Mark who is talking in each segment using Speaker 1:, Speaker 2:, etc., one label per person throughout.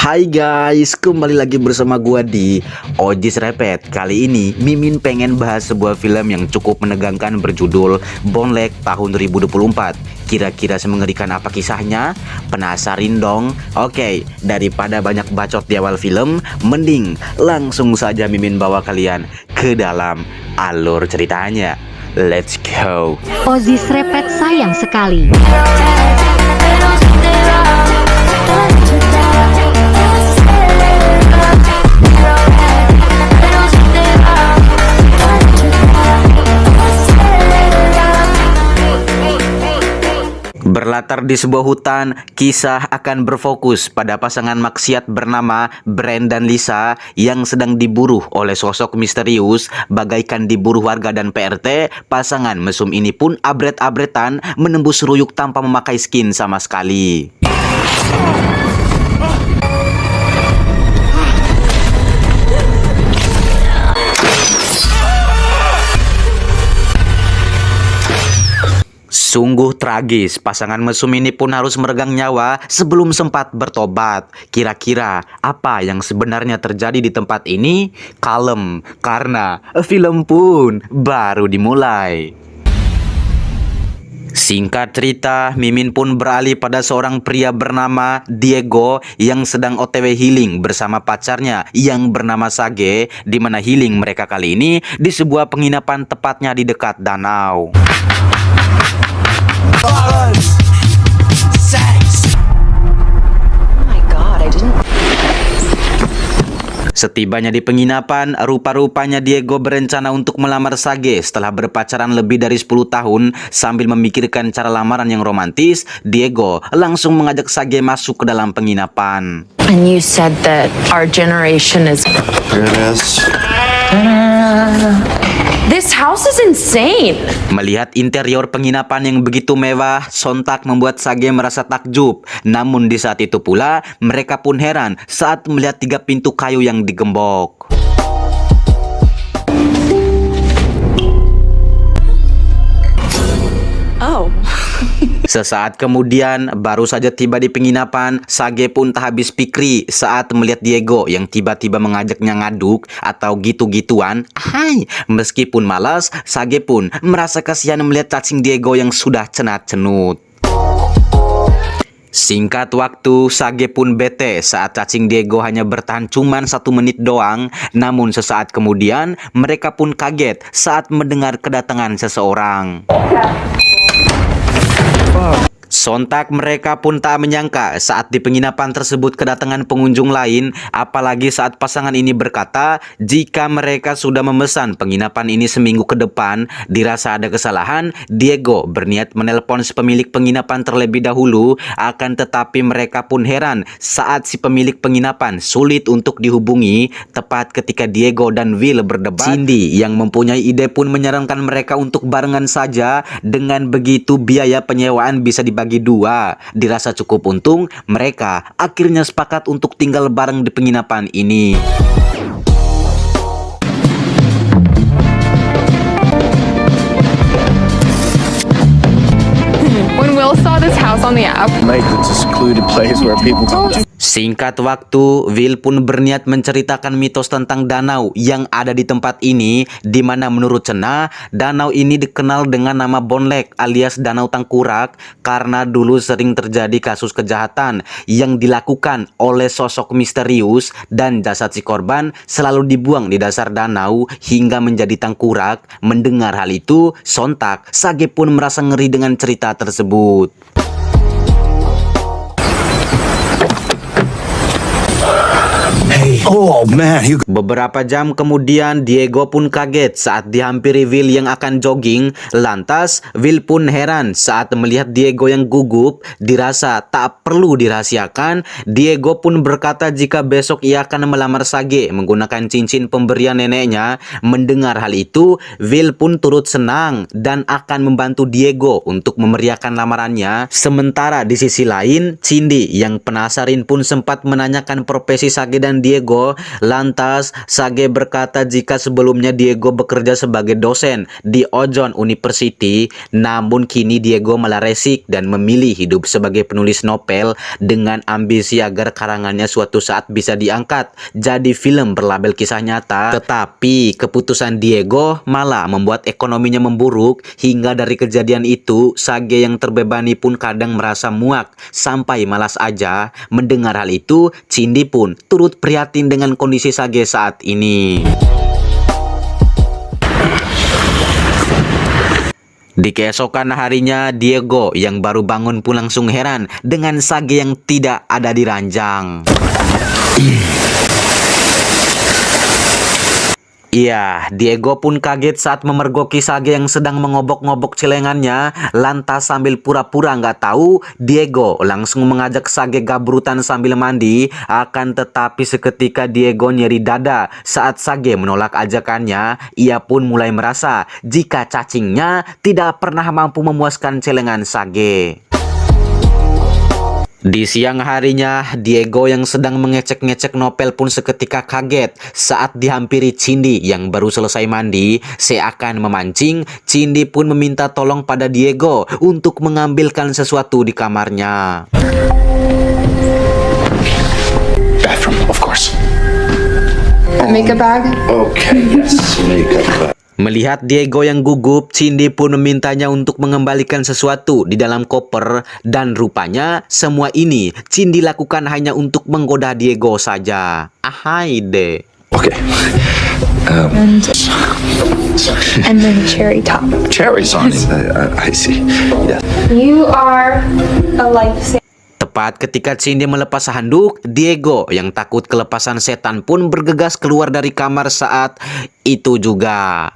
Speaker 1: Hai guys, kembali lagi bersama gua di Ojis Repet. Kali ini Mimin pengen bahas sebuah film yang cukup menegangkan berjudul Bonlek tahun 2024. Kira-kira semengerikan apa kisahnya? Penasarin dong? Oke, daripada banyak bacot di awal film, mending langsung saja Mimin bawa kalian ke dalam alur ceritanya. Let's go.
Speaker 2: Ojis Repet sayang sekali.
Speaker 1: Berlatar di sebuah hutan, kisah akan berfokus pada pasangan maksiat bernama Brand dan Lisa yang sedang diburu oleh sosok misterius bagaikan diburu warga dan PRT. Pasangan mesum ini pun abret-abretan menembus ruyuk tanpa memakai skin sama sekali. Sungguh tragis, pasangan mesum ini pun harus meregang nyawa sebelum sempat bertobat. Kira-kira apa yang sebenarnya terjadi di tempat ini? Kalem, karena film pun baru dimulai. Singkat cerita, Mimin pun beralih pada seorang pria bernama Diego yang sedang OTW healing bersama pacarnya yang bernama Sage, di mana healing mereka kali ini di sebuah penginapan tepatnya di dekat danau. Setibanya di penginapan, rupa-rupanya Diego berencana untuk melamar Sage. Setelah berpacaran lebih dari 10 tahun, sambil memikirkan cara lamaran yang romantis, Diego langsung mengajak Sage masuk ke dalam penginapan.
Speaker 3: And you said that our generation is...
Speaker 4: Here it is.
Speaker 3: This house is insane.
Speaker 1: Melihat interior penginapan yang begitu mewah, sontak membuat Sage merasa takjub. Namun di saat itu pula, mereka pun heran saat melihat 3 pintu kayu yang digembok.
Speaker 3: Oh.
Speaker 1: Sesaat kemudian, baru saja tiba di penginapan, Sage pun tak habis pikir saat melihat Diego yang tiba-tiba mengajaknya ngaduk atau gitu-gituan. Hai, meskipun malas, Sage pun merasa kasihan melihat cacing Diego yang sudah cenat-cenut. Singkat waktu, Sage pun bete saat cacing Diego hanya bertahan cuman 1 menit doang. Namun sesaat kemudian, mereka pun kaget saat mendengar kedatangan seseorang. Sontak mereka pun tak menyangka saat di penginapan tersebut kedatangan pengunjung lain, apalagi saat pasangan ini berkata jika mereka sudah memesan penginapan ini seminggu ke depan. Dirasa ada kesalahan, Diego berniat menelpon si pemilik penginapan terlebih dahulu, akan tetapi mereka pun heran saat si pemilik penginapan sulit untuk dihubungi. Tepat ketika Diego dan Will berdebat, Cindy yang mempunyai ide pun menyarankan mereka untuk barengan saja. Dengan begitu biaya penyewaan bisa dibagi 2. Dirasa cukup untung, mereka akhirnya sepakat untuk tinggal bareng di penginapan ini.
Speaker 5: When Will saw this house on the app,
Speaker 4: Like it's a secluded place where people come to.
Speaker 1: Singkat waktu, Will pun berniat menceritakan mitos tentang danau yang ada di tempat ini, di mana menurut Cena, danau ini dikenal dengan nama Bonlek alias Danau Tengkurak karena dulu sering terjadi kasus kejahatan yang dilakukan oleh sosok misterius dan jasad si korban selalu dibuang di dasar danau hingga menjadi tengkurak. Mendengar hal itu, sontak Sage pun merasa ngeri dengan cerita tersebut.
Speaker 4: Oh man, you.
Speaker 1: Beberapa jam kemudian, Diego pun kaget saat dihampiri Will yang akan jogging. Lantas, Will pun heran saat melihat Diego yang gugup. Dirasa tak perlu dirahasiakan, Diego pun berkata jika besok ia akan melamar Sage menggunakan cincin pemberian neneknya. Mendengar hal itu, Will pun turut senang dan akan membantu Diego untuk memeriahkan lamarannya. Sementara di sisi lain, Cindy yang penasaran pun sempat menanyakan profesi Sage dan Diego Diego. Lantas Sage berkata jika sebelumnya Diego bekerja sebagai dosen di Ojon University, namun kini Diego malah resik dan memilih hidup sebagai penulis novel dengan ambisi agar karangannya suatu saat bisa diangkat jadi film berlabel kisah nyata. Tetapi keputusan Diego malah membuat ekonominya memburuk, hingga dari kejadian itu Sage yang terbebani pun kadang merasa muak sampai malas aja. Mendengar hal itu, Cindy pun turut prihatin dengan kondisi Sage saat ini. Di keesokan harinya, Diego yang baru bangun pun langsung heran dengan Sage yang tidak ada di ranjang. Iya, Diego pun kaget saat memergoki Sage yang sedang mengobok-ngobok celengannya. Lantas sambil pura-pura nggak tahu, Diego langsung mengajak Sage gabrutan sambil mandi. Akan tetapi seketika Diego nyeri dada saat Sage menolak ajakannya. Ia pun mulai merasa jika cacingnya tidak pernah mampu memuaskan celengan Sage. Di siang harinya, Diego yang sedang mengecek-ngecek novel pun seketika kaget saat dihampiri Cindy yang baru selesai mandi. Seakan memancing, Cindy pun meminta tolong pada Diego untuk mengambilkan sesuatu di kamarnya.
Speaker 4: Bathroom, of course.
Speaker 5: Makeup bag.
Speaker 4: Okay, yes, makeup.
Speaker 1: Melihat Diego yang gugup, Cindy pun memintanya untuk mengembalikan sesuatu di dalam koper, dan rupanya semua ini Cindy lakukan hanya untuk menggoda Diego saja. Ahai deh.
Speaker 4: Okay.
Speaker 5: And then cherry top.
Speaker 4: Cherries on it. I see. Yeah.
Speaker 5: You are a lifesaver.
Speaker 1: Tepat ketika Cindy melepas handuk, Diego yang takut kelepasan setan pun bergegas keluar dari kamar saat itu juga.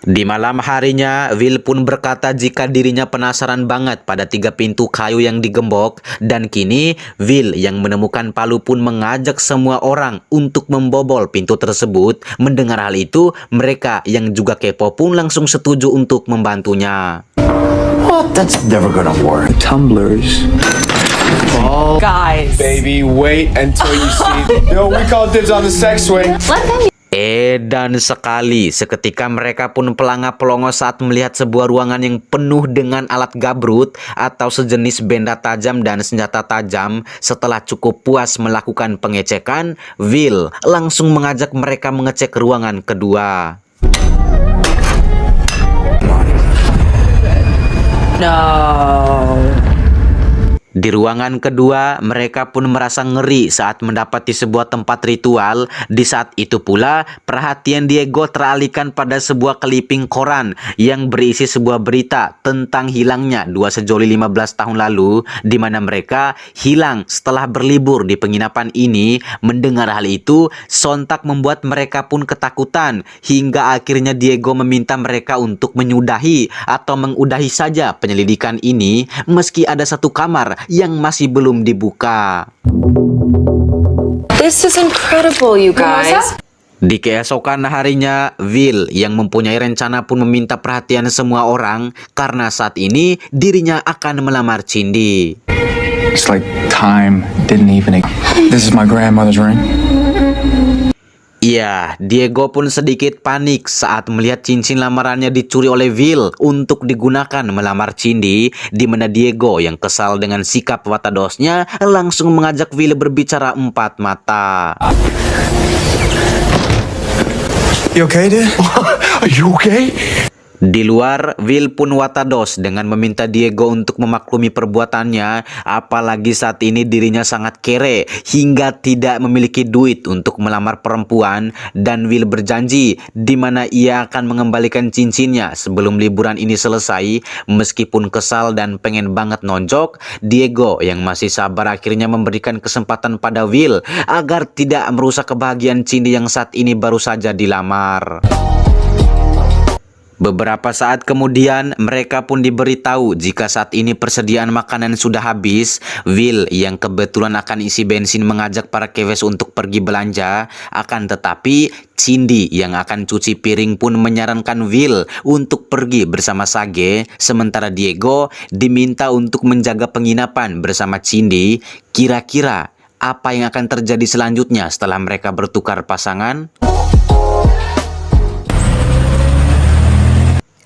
Speaker 1: Di malam harinya, Will pun berkata jika dirinya penasaran banget pada 3 pintu kayu yang digembok, dan kini Will yang menemukan palu pun mengajak semua orang untuk membobol pintu tersebut. Mendengar hal itu, mereka yang juga kepo pun langsung setuju untuk membantunya.
Speaker 4: What? That's never gonna work. Tumblers. Oh,
Speaker 3: Guys.
Speaker 6: Baby, wait until you see. No, we call dibs on the sex swing.
Speaker 1: Dan sekali seketika mereka pun pelanga-pelongo saat melihat sebuah ruangan yang penuh dengan alat gabrut atau sejenis benda tajam dan senjata tajam. Setelah cukup puas melakukan pengecekan, Will langsung mengajak mereka mengecek ruangan kedua.
Speaker 3: No.
Speaker 1: Di ruangan kedua, mereka pun merasa ngeri saat mendapati sebuah tempat ritual. Di saat itu pula, perhatian Diego teralihkan pada sebuah keliping koran yang berisi sebuah berita tentang hilangnya 2 sejoli 15 tahun lalu, di mana mereka hilang setelah berlibur di penginapan ini. Mendengar hal itu, sontak membuat mereka pun ketakutan, hingga akhirnya Diego meminta mereka untuk menyudahi atau mengudahi saja penyelidikan ini, meski ada satu kamar yang masih belum dibuka.
Speaker 3: This is incredible, you guys.
Speaker 1: Di keesokan harinya, Will yang mempunyai rencana pun meminta perhatian semua orang karena saat ini dirinya akan melamar Cindy.
Speaker 6: It's like time didn't even. This is my grandmother's ring.
Speaker 1: Iya, Diego pun sedikit panik saat melihat cincin lamarannya dicuri oleh Will untuk digunakan melamar Cindy, di mana Diego yang kesal dengan sikap watadosnya langsung mengajak Will berbicara 4 mata.
Speaker 6: You okay, dude?
Speaker 4: Are you okay?
Speaker 1: Di luar, Will pun watados dengan meminta Diego untuk memaklumi perbuatannya, apalagi saat ini dirinya sangat kere hingga tidak memiliki duit untuk melamar perempuan, dan Will berjanji di mana ia akan mengembalikan cincinnya sebelum liburan ini selesai. Meskipun kesal dan pengen banget nonjok, Diego yang masih sabar akhirnya memberikan kesempatan pada Will agar tidak merusak kebahagiaan Cindy yang saat ini baru saja dilamar. Beberapa saat kemudian, mereka pun diberitahu jika saat ini persediaan makanan sudah habis. Will yang kebetulan akan isi bensin mengajak para kewes untuk pergi belanja. Akan tetapi, Cindy yang akan cuci piring pun menyarankan Will untuk pergi bersama Sage. Sementara Diego diminta untuk menjaga penginapan bersama Cindy. Kira-kira apa yang akan terjadi selanjutnya setelah mereka bertukar pasangan?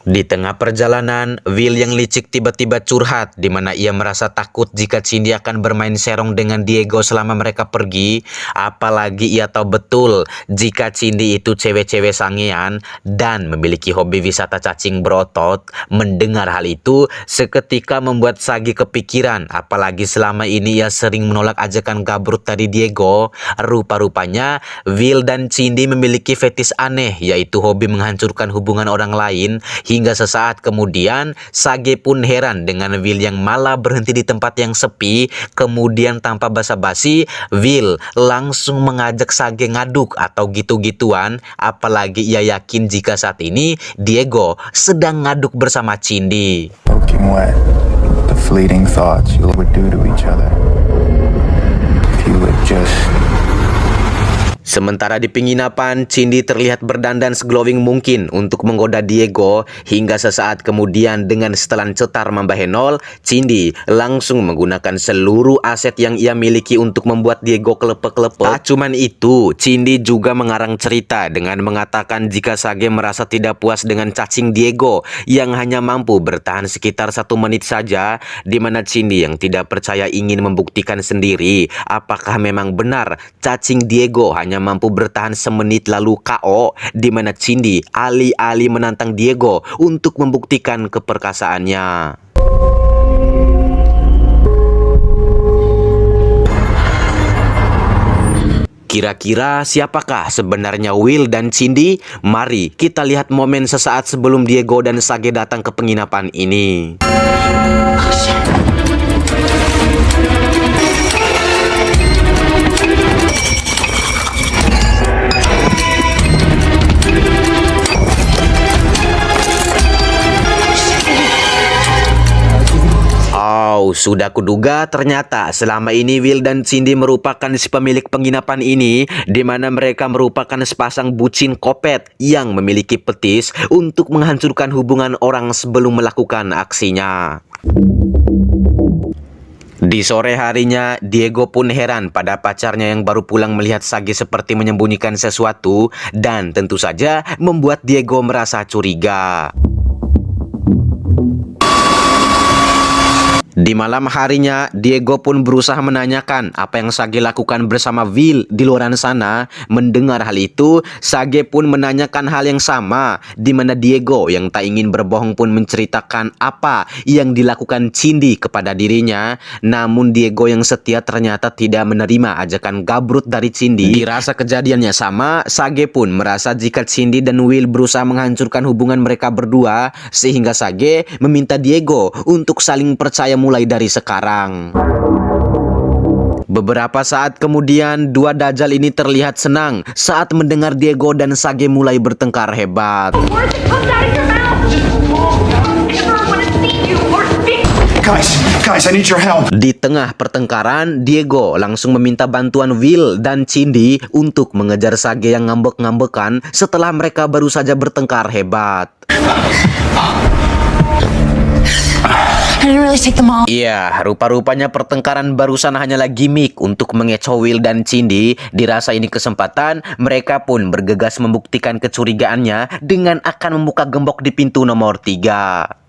Speaker 1: Di tengah perjalanan, Will yang licik tiba-tiba curhat di mana ia merasa takut jika Cindy akan bermain serong dengan Diego selama mereka pergi. Apalagi ia tahu betul jika Cindy itu cewek-cewek sangean dan memiliki hobi wisata cacing berotot. Mendengar hal itu seketika membuat Sage kepikiran, apalagi selama ini ia sering menolak ajakan gabrut dari Diego. Rupa-rupanya Will dan Cindy memiliki fetis aneh, yaitu hobi menghancurkan hubungan orang lain. Hingga sesaat kemudian, Sage pun heran dengan Will yang malah berhenti di tempat yang sepi. Kemudian tanpa basa-basi, Will langsung mengajak Sage ngaduk atau gitu-gituan. Apalagi ia yakin jika saat ini Diego sedang ngaduk bersama Cindy.
Speaker 6: Soaking wet, the fleeting thoughts you would do to each other. If you would just...
Speaker 1: Sementara di penginapan, Cindy terlihat berdandan seglowing mungkin untuk menggoda Diego. Hingga sesaat kemudian dengan setelan cetar membahe nol, Cindy langsung menggunakan seluruh aset yang ia miliki untuk membuat Diego kelepek-kelepek. Tak cuman itu, Cindy juga mengarang cerita dengan mengatakan jika Sage merasa tidak puas dengan cacing Diego yang hanya mampu bertahan sekitar 1 menit saja, di mana Cindy yang tidak percaya ingin membuktikan sendiri apakah memang benar cacing Diego hanya mampu bertahan semenit lalu KO, di mana Cindy alih-alih menantang Diego untuk membuktikan keperkasaannya. Kira-kira siapakah sebenarnya Will dan Cindy? Mari kita lihat momen sesaat sebelum Diego dan Sage datang ke penginapan ini. Sudah kuduga ternyata selama ini Will dan Cindy merupakan si pemilik penginapan ini, di mana mereka merupakan sepasang bucin kopet yang memiliki petis untuk menghancurkan hubungan orang sebelum melakukan aksinya. Di sore harinya, Diego pun heran pada pacarnya yang baru pulang melihat Sage seperti menyembunyikan sesuatu, dan tentu saja membuat Diego merasa curiga. Di malam harinya, Diego pun berusaha menanyakan apa yang Sage lakukan bersama Will di luar sana. Mendengar hal itu, Sage pun menanyakan hal yang sama, di mana Diego yang tak ingin berbohong pun menceritakan apa yang dilakukan Cindy kepada dirinya. Namun Diego yang setia ternyata tidak menerima ajakan gabrut dari Cindy. Dirasa kejadiannya sama, Sage pun merasa jika Cindy dan Will berusaha menghancurkan hubungan mereka berdua, sehingga Sage meminta Diego untuk saling percaya mulai dari sekarang. Beberapa saat kemudian, dua dajal ini terlihat senang saat mendengar Diego dan Sage mulai bertengkar hebat.
Speaker 6: Guys, I need your help.
Speaker 1: Di tengah pertengkaran, Diego langsung meminta bantuan Will dan Cindy untuk mengejar Sage yang ngambek-ngambekan setelah mereka baru saja bertengkar hebat. Iya, rupa-rupanya pertengkaran barusan hanyalah gimmick untuk mengecoh Will dan Cindy. Dirasa ini kesempatan, mereka pun bergegas membuktikan kecurigaannya dengan akan membuka gembok di pintu nomor 3.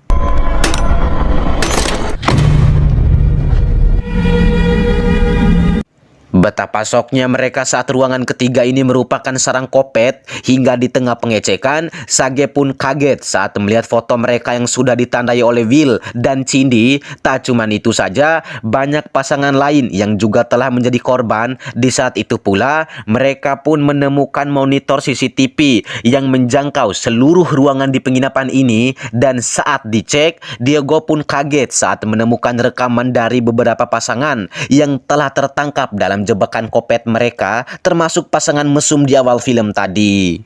Speaker 1: Betapa syoknya mereka saat ruangan ketiga ini merupakan sarang kopet. Hingga di tengah pengecekan, Sage pun kaget saat melihat foto mereka yang sudah ditandai oleh Will dan Cindy. Tak cuma itu saja, banyak pasangan lain yang juga telah menjadi korban. Di saat itu pula, mereka pun menemukan monitor CCTV yang menjangkau seluruh ruangan di penginapan ini. Dan saat dicek, Diego pun kaget saat menemukan rekaman dari beberapa pasangan yang telah tertangkap dalam jebakan kopet mereka, termasuk pasangan mesum di awal film tadi.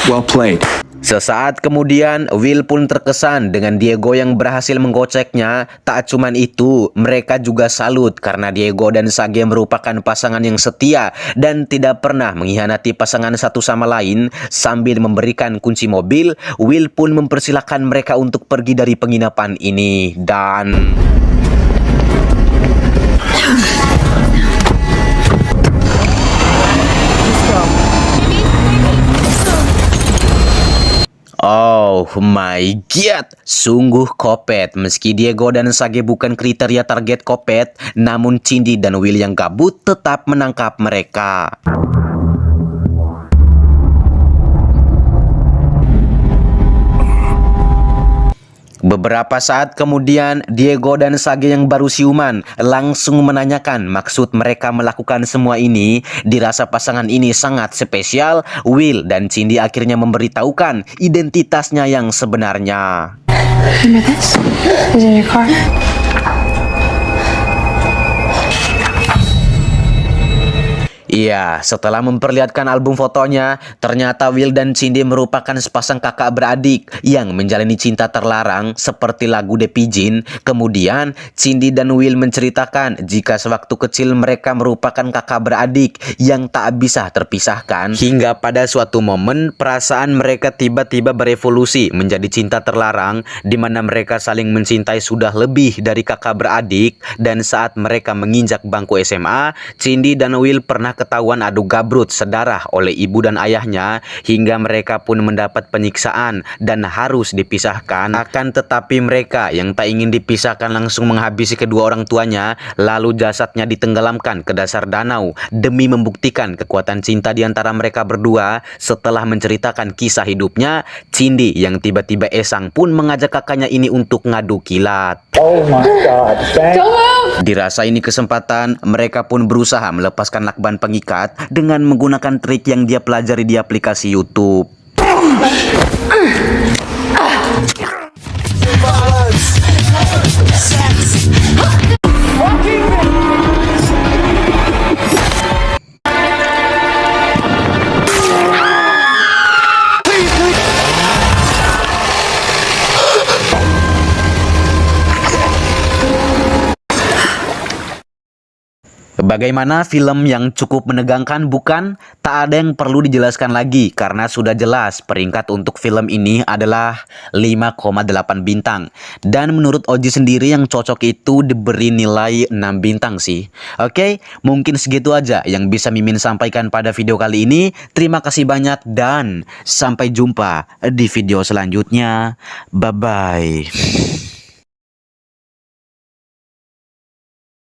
Speaker 6: Well played.
Speaker 1: Sesaat kemudian, Will pun terkesan dengan Diego yang berhasil menggoceknya. Tak cuman itu, mereka juga salut karena Diego dan Sage merupakan pasangan yang setia dan tidak pernah mengkhianati pasangan satu sama lain. Sambil memberikan kunci mobil, Will pun mempersilahkan mereka untuk pergi dari penginapan ini. Dan Oh my god, sungguh Kopet. Meski Diego dan Sage bukan kriteria target Kopet, namun Cindy dan Will yang gabut tetap menangkap mereka. Beberapa saat kemudian, Diego dan Sage yang baru siuman langsung menanyakan maksud mereka melakukan semua ini. Dirasa pasangan ini sangat spesial, Will dan Cindy akhirnya memberitahukan identitasnya yang sebenarnya.
Speaker 5: Remember this? Is in your car.
Speaker 1: Iya, setelah memperlihatkan album fotonya, ternyata Will dan Cindy merupakan sepasang kakak beradik yang menjalani cinta terlarang seperti lagu The Pigeon. Kemudian, Cindy dan Will menceritakan jika sewaktu kecil mereka merupakan kakak beradik yang tak bisa terpisahkan. Hingga pada suatu momen, perasaan mereka tiba-tiba berevolusi menjadi cinta terlarang, di mana mereka saling mencintai sudah lebih dari kakak beradik. Dan saat mereka menginjak bangku SMA, Cindy dan Will pernah ketahuan adu gabrut sedarah oleh ibu dan ayahnya, hingga mereka pun mendapat penyiksaan dan harus dipisahkan. Akan tetapi mereka yang tak ingin dipisahkan langsung menghabisi kedua orang tuanya, lalu jasadnya ditenggelamkan ke dasar danau demi membuktikan kekuatan cinta di antara mereka berdua. Setelah menceritakan kisah hidupnya, Cindy yang tiba-tiba esang pun mengajak kakaknya ini untuk ngadu kilat.
Speaker 7: Oh my God.
Speaker 1: Dirasa ini kesempatan, mereka pun berusaha melepaskan lakban pengikat dengan menggunakan trik yang dia pelajari di aplikasi YouTube. Bagaimana film yang cukup menegangkan, bukan? Tak ada yang perlu dijelaskan lagi karena sudah jelas peringkat untuk film ini adalah 5,8 bintang. Dan menurut Oji sendiri yang cocok itu diberi nilai 6 bintang sih. Oke, mungkin segitu aja yang bisa Mimin sampaikan pada video kali ini. Terima kasih banyak dan sampai jumpa di video selanjutnya. Bye-bye.